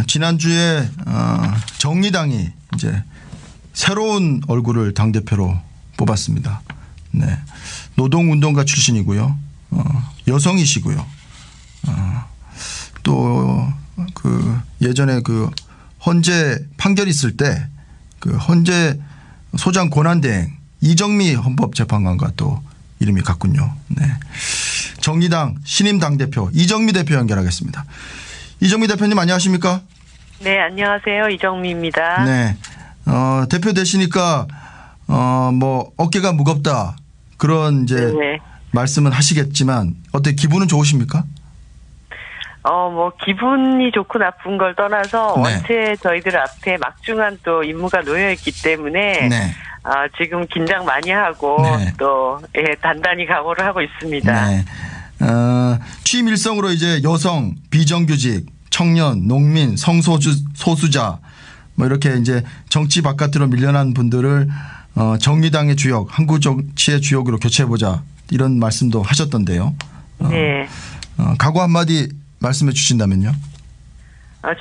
지난주에 정의당이 이제 새로운 얼굴을 당대표로 뽑았습니다. 네. 노동운동가 출신이고요. 여성이시고요. 또 그 예전에 그 헌재 판결 있을 때 그 헌재 소장 권한대행 이정미 헌법재판관과 또 이름이 같군요. 네. 정의당 신임 당대표 이정미 대표 연결하겠습니다. 이정미 대표님 안녕하십니까? 네, 안녕하세요. 이정미입니다. 네. 대표 되시니까 뭐 어깨가 무겁다 그런 이제 네. 말씀은 하시겠지만 어때 기분은 좋으십니까? 뭐 기분이 좋고 나쁜 걸 떠나서 네. 원체 저희들 앞에 막중한 또 임무가 놓여 있기 때문에 네. 지금 긴장 많이 하고 네. 또 단단히 각오를 하고 있습니다. 네. 취임 일성으로 이제 여성, 비정규직, 청년, 농민, 성소수자 뭐 이렇게 이제 정치 바깥으로 밀려난 분들을 정의당의 주역, 한국 정치의 주역으로 교체해보자 이런 말씀도 하셨던데요. 네. 각오 한마디 말씀해 주신다면요.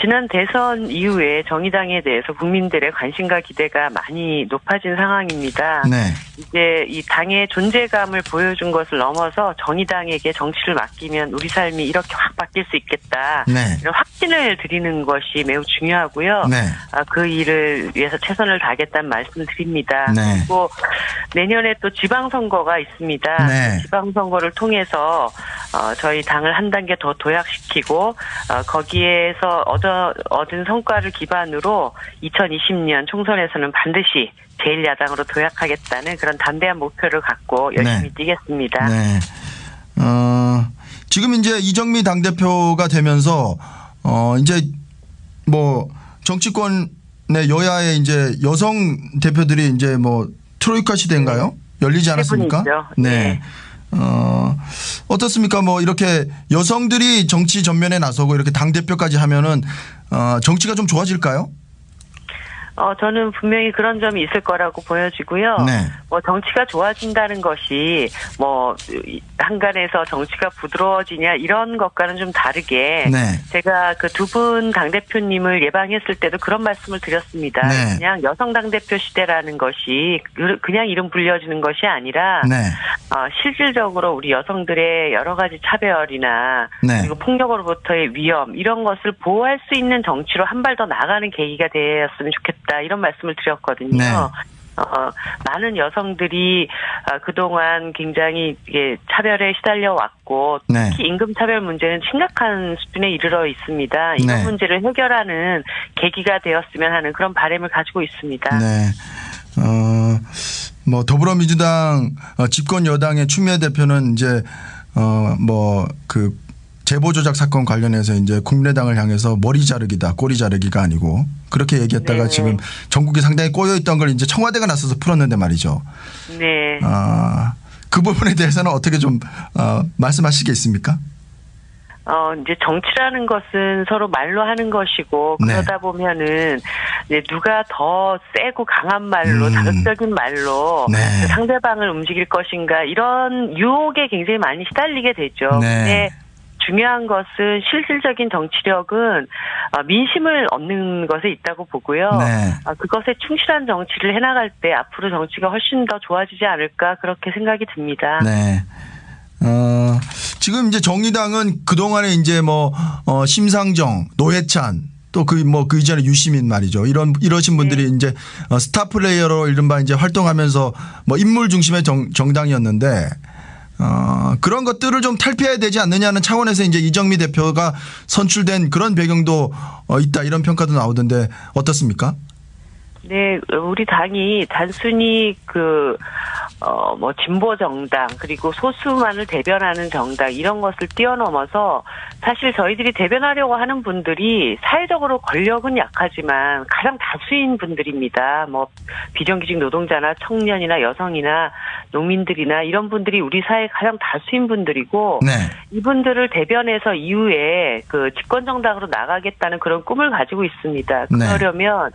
지난 대선 이후에 정의당에 대해서 국민들의 관심과 기대가 많이 높아진 상황입니다. 네. 이제 이 당의 존재감을 보여준 것을 넘어서 정의당에게 정치를 맡기면 우리 삶이 이렇게 확 바뀔 수 있겠다. 네. 이런 확신을 드리는 것이 매우 중요하고요. 네. 그 일을 위해서 최선을 다하겠다는 말씀 드립니다. 네. 그리고 내년에 또 지방선거가 있습니다. 네. 지방선거를 통해서 저희 당을 한 단계 더 도약시키고 거기에서 얻은 성과를 기반으로 2020년 총선에서는 반드시 제1야당으로 도약하겠다는 그런 담대한 목표를 갖고 열심히 네. 뛰겠습니다. 네. 지금 이제 이정미 당대표가 되면서 이제 뭐 정치권의 여야의 이제 여성 대표들이 이제 뭐 트로이카 시대인가요? 열리지 않았습니까? 네. 어떻습니까? 뭐 이렇게 여성들이 정치 전면에 나서고 이렇게 당대표까지 하면은 정치가 좀 좋아질까요? 저는 분명히 그런 점이 있을 거라고 보여지고요. 네. 뭐 정치가 좋아진다는 것이 뭐 한간에서 정치가 부드러워지냐 이런 것과는 좀 다르게 네. 제가 그 두 분 당대표님을 예방했을 때도 그런 말씀을 드렸습니다. 네. 그냥 여성 당대표 시대라는 것이 그냥 이름 불려지는 것이 아니라 네. 실질적으로 우리 여성들의 여러 가지 차별이나 네. 그리고 폭력으로부터의 위험 이런 것을 보호할 수 있는 정치로 한 발 더 나아가는 계기가 되었으면 좋겠다 이런 말씀을 드렸거든요. 네. 많은 여성들이 그동안 굉장히 차별에 시달려 왔고 네. 특히 임금 차별 문제는 심각한 수준에 이르러 있습니다. 이런 네. 문제를 해결하는 계기가 되었으면 하는 그런 바람을 가지고 있습니다. 네. 뭐 더불어민주당 집권 여당의 추미애 대표는 이제 뭐 그 제보 조작 사건 관련해서 이제 국민의당을 향해서 머리 자르기다, 꼬리 자르기가 아니고 그렇게 얘기했다가 네. 지금 전국이 상당히 꼬여 있던 걸 이제 청와대가 나서서 풀었는데 말이죠. 네. 그 부분에 대해서는 어떻게 좀 말씀하시겠습니까? 이제 정치라는 것은 서로 말로 하는 것이고 네. 그러다 보면은 이제 누가 더 세고 강한 말로 자극적인 말로 네. 그 상대방을 움직일 것인가 이런 유혹에 굉장히 많이 시달리게 되죠. 네. 근데 중요한 것은 실질적인 정치력은 민심을 얻는 것에 있다고 보고요. 네. 그것에 충실한 정치를 해나갈 때 앞으로 정치가 훨씬 더 좋아지지 않을까 그렇게 생각이 듭니다. 네. 지금 이제 정의당은 그동안에 이제 뭐 심상정, 노회찬 또 그 이전에 유시민 말이죠. 이러신 분들이 이제 스타 플레이어로 이른바 이제 활동하면서 뭐 인물 중심의 정당이었는데 그런 것들을 좀 탈피해야 되지 않느냐는 차원에서 이제 이정미 대표가 선출된 그런 배경도 있다 이런 평가도 나오던데 어떻습니까? 네, 우리 당이 단순히 뭐 진보 정당 그리고 소수만을 대변하는 정당 이런 것을 뛰어넘어서 사실 저희들이 대변하려고 하는 분들이 사회적으로 권력은 약하지만 가장 다수인 분들입니다. 뭐 비정규직 노동자나 청년이나 여성이나 농민들이나 이런 분들이 우리 사회 가장 다수인 분들이고 네. 이분들을 대변해서 이후에 그 집권 정당으로 나가겠다는 그런 꿈을 가지고 있습니다. 그러려면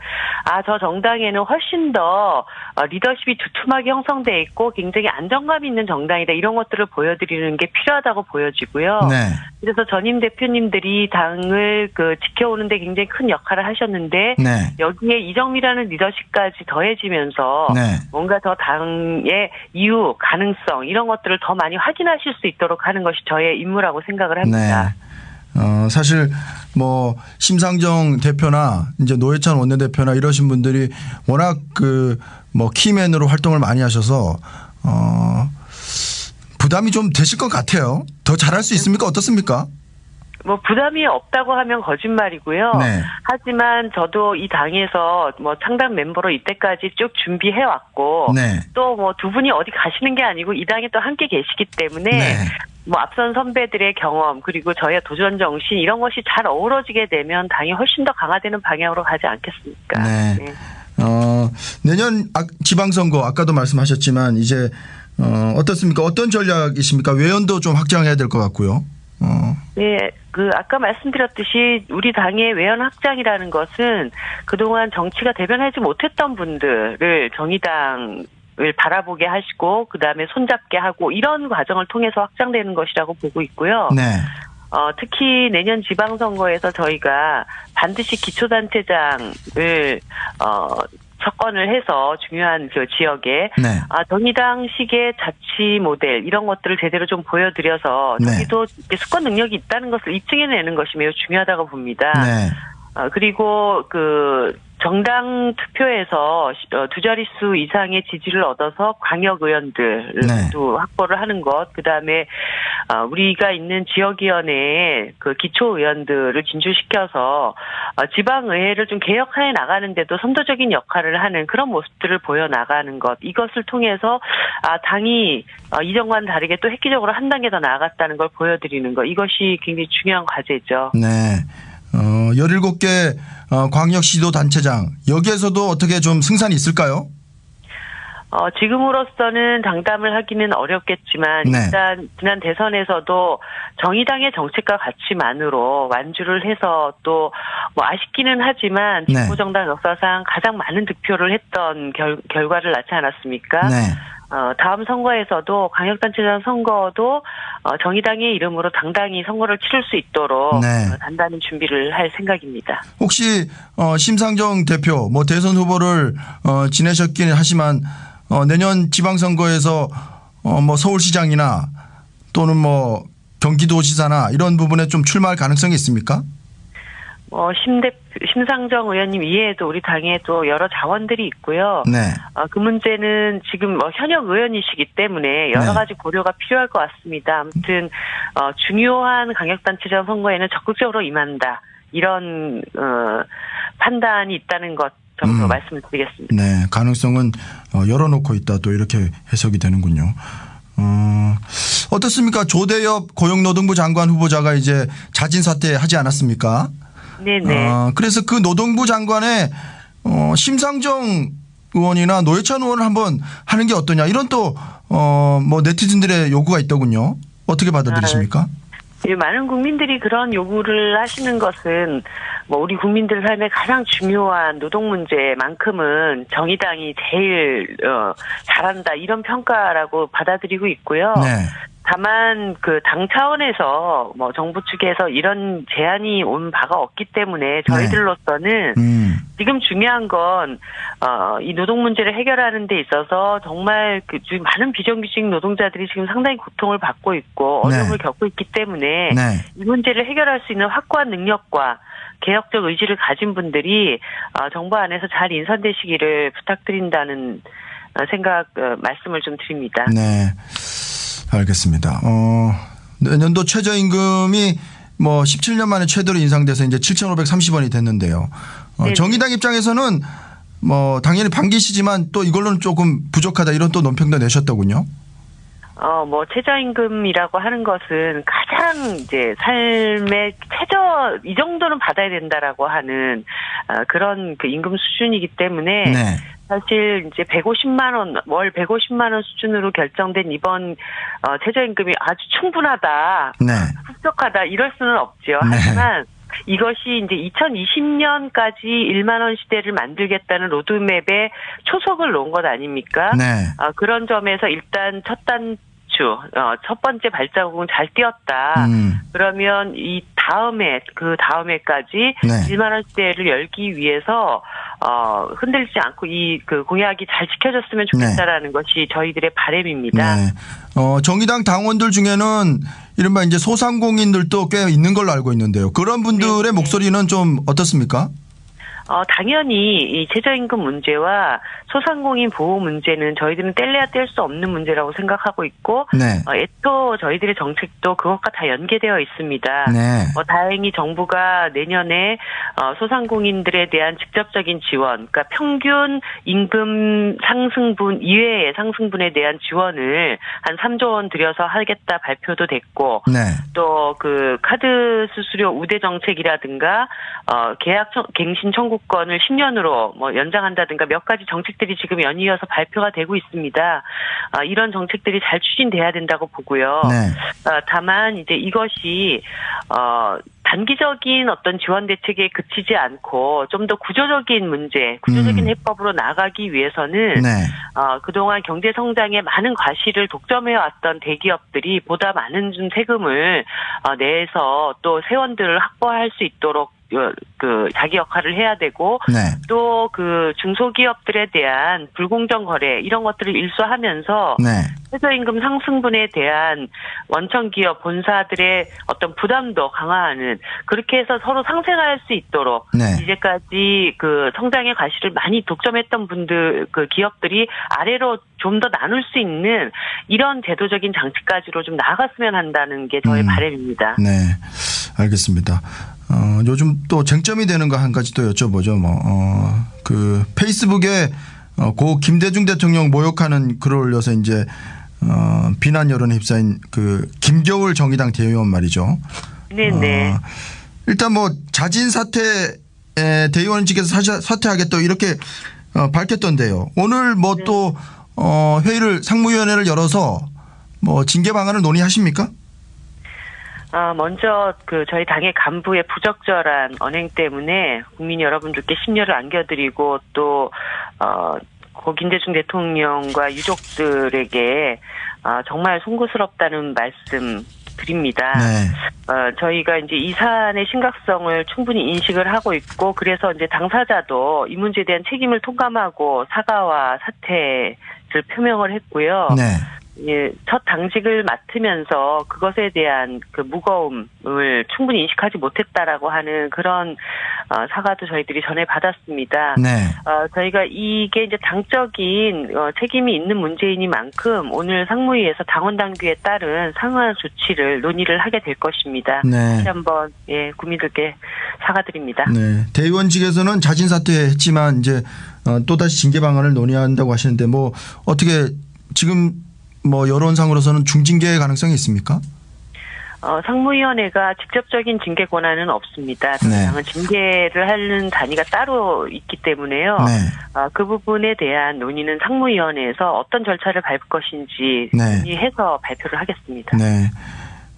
저 정당에는 훨씬 더 리더십이 두툼하게 형성돼 있고 있고 굉장히 안정감 있는 정당이다. 이런 것들을 보여드리는 게 필요하다고 보여지고요. 네. 그래서 전임 대표님들이 당을 지켜오는데 굉장히 큰 역할을 하셨는데 네. 여기에 이정미라는 리더십까지 더해지면서 네. 뭔가 더 당의 이유, 가능성 이런 것들을 더 많이 확인하실 수 있도록 하는 것이 저의 임무라고 생각을 합니다. 네. 사실 뭐 심상정 대표나 이제 노회찬 원내대표나 이러신 분들이 워낙 뭐 키맨으로 활동을 많이 하셔서 부담이 좀 되실 것 같아요. 더 잘할 수 있습니까? 어떻습니까? 뭐 부담이 없다고 하면 거짓말이고요. 네. 하지만 저도 이 당에서 뭐 창당 멤버로 이때까지 쭉 준비해 왔고 네. 또 뭐 두 분이 어디 가시는 게 아니고 이 당에 또 함께 계시기 때문에 네. 뭐 앞선 선배들의 경험 그리고 저희의 도전 정신 이런 것이 잘 어우러지게 되면 당이 훨씬 더 강화되는 방향으로 가지 않겠습니까? 네. 네. 내년 지방선거 아까도 말씀하셨지만 이제 어떻습니까? 어떤 전략이십니까? 외연도 좀 확장해야 될 것 같고요. 네, 아까 말씀드렸듯이 우리 당의 외연 확장이라는 것은 그동안 정치가 대변하지 못했던 분들을 정의당을 바라보게 하시고 그다음에 손잡게 하고 이런 과정을 통해서 확장되는 것이라고 보고 있고요. 네. 특히 내년 지방선거에서 저희가 반드시 기초단체장을 석권을 해서 중요한 지역에 네. 정의당식의 자치 모델 이런 것들을 제대로 좀 보여드려서 네. 저희도 수권 능력이 있다는 것을 입증해내는 것이 매우 중요하다고 봅니다. 네. 그리고 정당 투표에서 두 자릿수 이상의 지지를 얻어서 광역 의원들도 네. 확보를 하는 것, 그 다음에 우리가 있는 지역위원회에 기초 의원들을 진출시켜서 지방의회를 좀 개혁해 나가는데도 선도적인 역할을 하는 그런 모습들을 보여 나가는 것, 이것을 통해서 당이 이전과는 다르게 또 획기적으로 한 단계 더 나아갔다는 걸 보여드리는 것, 이것이 굉장히 중요한 과제죠. 네. 17개 광역시도단체장 여기에서도 어떻게 좀 승산이 있을까요? 지금으로서는 장담을 하기는 어렵겠지만 네. 일단 지난 대선에서도 정의당의 정책과 가치만으로 완주를 해서 또 뭐 아쉽기는 하지만 네. 진보정당 역사상 가장 많은 득표를 했던 결과를 낳지 않았습니까? 네. 다음 선거에서도 광역단체장 선거도 정의당의 이름으로 당당히 선거를 치를 수 있도록 네. 단단히 준비를 할 생각입니다. 혹시 심상정 대표 뭐 대선 후보를 지내셨긴 하지만 내년 지방선거에서 뭐 서울시장이나 또는 뭐 경기도지사나 이런 부분에 좀 출마할 가능성이 있습니까? 심상정 의원님 이외에도 우리 당에 또 여러 자원들이 있고요. 네. 그 문제는 지금 현역 의원이시기 때문에 여러 네. 가지 고려가 필요할 것 같습니다. 아무튼 중요한 광역단체장 선거에는 적극적으로 임한다. 이런 판단이 있다는 것 정도 말씀을 드리겠습니다. 네. 가능성은 열어놓고 있다. 또 이렇게 해석이 되는군요. 어떻습니까? 조대엽 고용노동부 장관 후보자가 이제 자진 사퇴하지 않았습니까? 네네. 그래서 그 노동부 장관의 심상정 의원이나 노회찬 의원을 한번 하는 게 어떠냐 이런 또 뭐 네티즌들의 요구가 있더군요. 어떻게 받아들이십니까? 많은 국민들이 그런 요구를 하시는 것은 뭐 우리 국민들 삶의 가장 중요한 노동 문제만큼은 정의당이 제일 잘한다 이런 평가라고 받아들이고 있고요. 네. 다만 당 차원에서 뭐 정부 측에서 이런 제안이 온 바가 없기 때문에 저희들로서는 지금 중요한 건 이 노동 문제를 해결하는 데 있어서 정말 지금 많은 비정규직 노동자들이 지금 상당히 고통을 받고 있고 어려움을 겪고 있기 때문에 네. 이 문제를 해결할 수 있는 확고한 능력과 개혁적 의지를 가진 분들이 정부 안에서 잘 인선되시기를 부탁드린다는 말씀을 좀 드립니다. 네. 알겠습니다. 내년도 최저임금이 뭐 17년 만에 최대로 인상돼서 이제 7,530원이 됐는데요. 정의당 입장에서는 뭐 당연히 반기시지만 또 이걸로는 조금 부족하다 이런 또 논평도 내셨더군요. 뭐 최저임금이라고 하는 것은 가장 이제 삶의 최저 이 정도는 받아야 된다라고 하는 그런 임금 수준이기 때문에 네. 사실 이제 150만 원, 월 150만 원 수준으로 결정된 이번 최저임금이 아주 충분하다, 네. 흡족하다 이럴 수는 없죠. 네. 하지만 이것이 이제 2020년까지 1만 원 시대를 만들겠다는 로드맵에 초석을 놓은 것 아닙니까? 네. 그런 점에서 일단 첫 번째 발자국은 잘 띄었다. 그러면 이 그 다음에까지 네. 1만 원 시대를 열기 위해서 흔들리지 않고 그 공약이 잘 지켜졌으면 좋겠다라는 것이 저희들의 바람입니다. 네. 정의당 당원들 중에는 이른바 이제 소상공인들도 꽤 있는 걸로 알고 있는데요. 그런 분들의 네. 목소리는 좀 어떻습니까? 당연히 이 최저임금 문제와 소상공인 보호 문제는 저희들은 뗄래야 뗄 수 없는 문제라고 생각하고 있고, 네. 애초 저희들의 정책도 그것과 다 연계되어 있습니다. 네. 다행히 정부가 내년에 소상공인들에 대한 직접적인 지원, 그러니까 평균 임금 상승분 이외의 상승분에 대한 지원을 한 3조 원 들여서 하겠다 발표도 됐고, 네. 또 그 카드 수수료 우대 정책이라든가 계약 갱신 청구권을 10년으로 뭐 연장한다든가 몇 가지 정책들이 지금 연이어서 발표가 되고 있습니다. 이런 정책들이 잘 추진돼야 된다고 보고요. 네. 다만 이제 이것이 단기적인 어떤 지원 대책에 그치지 않고 좀 더 구조적인 문제, 구조적인 해법으로 나가기 위해서는 네. 그동안 경제 성장에 많은 과실을 독점해왔던 대기업들이 보다 많은 세금을 내서 또 세원들을 확보할 수 있도록 그 자기 역할을 해야 되고, 네. 또 그 중소기업들에 대한 불공정 거래 이런 것들을 일소하면서 네. 최저임금 상승분에 대한 원청기업 본사들의 어떤 부담도 강화하는, 그렇게 해서 서로 상생할 수 있도록 네. 이제까지 그 성장의 과실을 많이 독점했던 그 기업들이 아래로 좀 더 나눌 수 있는 이런 제도적인 장치까지로 좀 나아갔으면 한다는 게 저의 바람입니다. 네. 알겠습니다. 요즘 또 쟁점이 되는 거 한 가지 또 여쭤보죠. 그 페이스북에 고 김대중 대통령 모욕하는 글을 올려서 이제 비난 여론에 휩싸인 그 김겨울 정의당 대의원 말이죠. 네네. 일단 뭐 자진 사퇴 대의원직에서 사퇴하겠다 이렇게 밝혔던데요. 오늘 뭐 또 회의를 상무위원회를 열어서 뭐 징계 방안을 논의하십니까? 먼저 저희 당의 간부의 부적절한 언행 때문에 국민 여러분들께 심려를 안겨드리고, 또 고 김대중 대통령과 유족들에게 정말 송구스럽다는 말씀 드립니다. 네. 저희가 이제 이 사안의 심각성을 충분히 인식을 하고 있고, 그래서 이제 당사자도 이 문제에 대한 책임을 통감하고 사과와 사퇴를 표명을 했고요. 네. 예, 첫 당직을 맡으면서 그것에 대한 그 무거움을 충분히 인식하지 못했다라고 하는 그런 사과도 저희들이 전해 받았습니다. 네. 저희가 이게 이제 당적인 책임이 있는 문제이니만큼 오늘 상무위에서 당원 당규에 따른 상한 조치를 논의를 하게 될 것입니다. 네. 다시 한번 국민들께 사과드립니다. 네. 대의원직에서는 자진 사퇴했지만 이제 또다시 징계 방안을 논의한다고 하시는데 뭐 어떻게 지금 뭐 여론상으로서는 중징계 가능성이 있습니까? 상무위원회가 직접적인 징계 권한은 없습니다. 네. 당은 징계를 하는 단위가 따로 있기 때문에요. 네. 그 부분에 대한 논의는 상무위원회에서 어떤 절차를 밟을 것인지 네. 논의해서 발표를 하겠습니다. 네.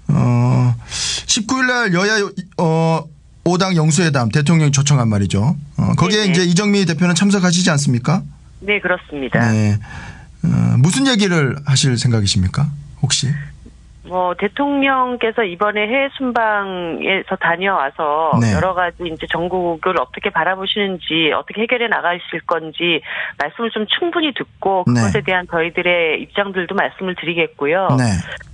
19일 날 여야 5당 영수회담 대통령이 초청한 말이죠. 거기에 네네. 이제 이정미 대표는 참석하시지 않습니까? 네, 그렇습니다. 네. 무슨 얘기를 하실 생각이십니까? 혹시? 대통령께서 이번에 해외 순방에서 다녀와서 네. 여러 가지 이제 전국을 어떻게 바라보시는지, 어떻게 해결해 나가실 건지 말씀을 좀 충분히 듣고 그것에 네. 대한 저희들의 입장들도 말씀을 드리겠고요. 네.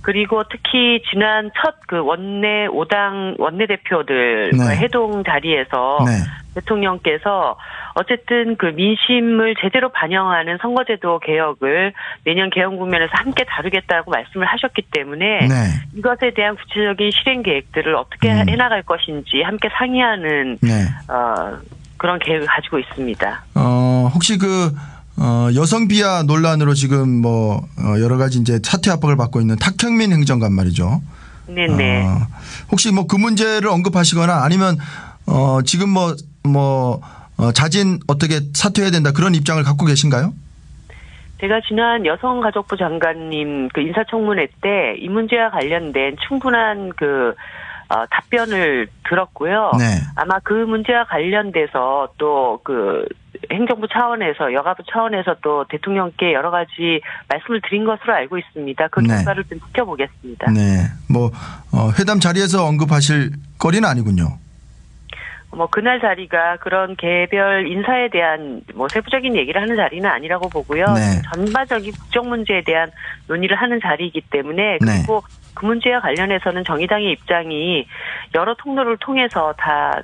그리고 특히 지난 첫 그 원내 5당 원내대표들 네. 회동 자리에서 네. 대통령께서 어쨌든 그 민심을 제대로 반영하는 선거제도 개혁을 내년 개헌 국면에서 함께 다루겠다고 말씀을 하셨기 때문에 네. 이것에 대한 구체적인 실행 계획들을 어떻게 해나갈 것인지 함께 상의하는 네. 그런 계획을 가지고 있습니다. 혹시 여성 비하 논란으로 지금 뭐 여러 가지 이제 사퇴 압박을 받고 있는 탁현민 행정관 말이죠. 네네. 혹시 뭐 그 문제를 언급하시거나 아니면 지금 자진 어떻게 사퇴해야 된다 그런 입장을 갖고 계신가요? 제가 지난 여성가족부 장관님 그 인사청문회 때 이 문제와 관련된 충분한 답변을 들었고요. 네. 아마 그 문제와 관련돼서 또 그 행정부 차원에서 여가부 차원에서 또 대통령께 여러 가지 말씀을 드린 것으로 알고 있습니다. 그 네. 결과를 좀 지켜보겠습니다. 네. 뭐 회담 자리에서 언급하실 거리는 아니군요. 뭐 그날 자리가 그런 개별 인사에 대한 뭐 세부적인 얘기를 하는 자리는 아니라고 보고요. 네. 전반적인 국정 문제에 대한 논의를 하는 자리이기 때문에 네. 그리고 그 문제와 관련해서는 정의당의 입장이 여러 통로를 통해서 다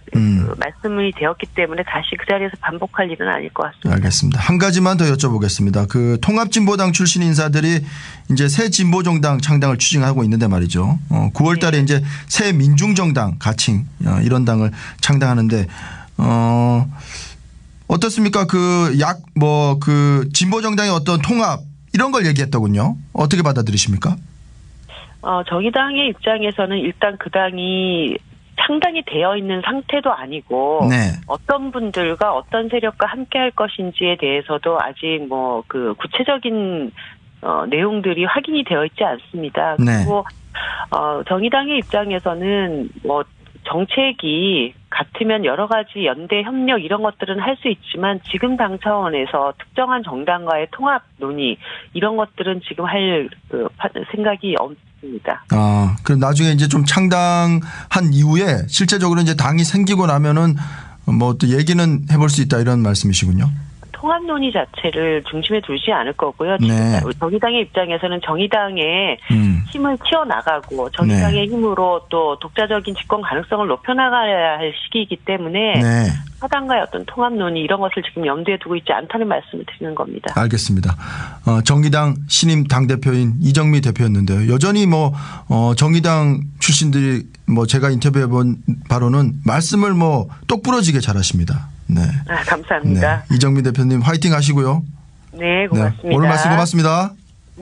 말씀이 되었기 때문에 다시 그 자리에서 반복할 일은 아닐 것 같습니다. 알겠습니다. 한 가지만 더 여쭤보겠습니다. 그 통합진보당 출신 인사들이 이제 새 진보정당 창당을 추진하고 있는데 말이죠. 9월 달에 이제 새 민중정당 가칭 이런 당을 창당하는데 어떻습니까? 그 진보정당의 어떤 통합 이런 걸 얘기했더군요. 어떻게 받아들이십니까? 정의당의 입장에서는 일단 그 당이 창당이 되어 있는 상태도 아니고 네. 어떤 분들과 어떤 세력과 함께 할 것인지에 대해서도 아직 뭐 그 구체적인 내용들이 확인이 되어 있지 않습니다. 네. 그리고 정의당의 입장에서는 뭐 정책이 같으면 여러 가지 연대 협력 이런 것들은 할 수 있지만 지금 당 차원에서 특정한 정당과의 통합 논의 이런 것들은 지금 할 생각이 없습니다. 그럼 나중에 이제 좀 창당한 이후에 실제적으로 이제 당이 생기고 나면은 뭐 또 얘기는 해볼 수 있다 이런 말씀이시군요. 통합 논의 자체를 중심에 두지 않을 거고요. 네. 정의당의 입장에서는 정의당의 힘을 키워나가고 정의당의 네. 힘으로 또 독자적인 집권 가능성을 높여나가야 할 시기이기 때문에 네. 사당과의 어떤 통합 논의 이런 것을 지금 염두에 두고 있지 않다는 말씀을 드리는 겁니다. 알겠습니다. 정의당 신임 당대표인 이정미 대표였는데요. 여전히 뭐 정의당 출신들이 뭐 제가 인터뷰해 본 바로는 말씀을 뭐 똑부러지게 잘하십니다. 네. 감사합니다. 네. 이정미 대표님 화이팅 하시고요. 네, 고맙습니다. 네. 오늘 말씀 고맙습니다.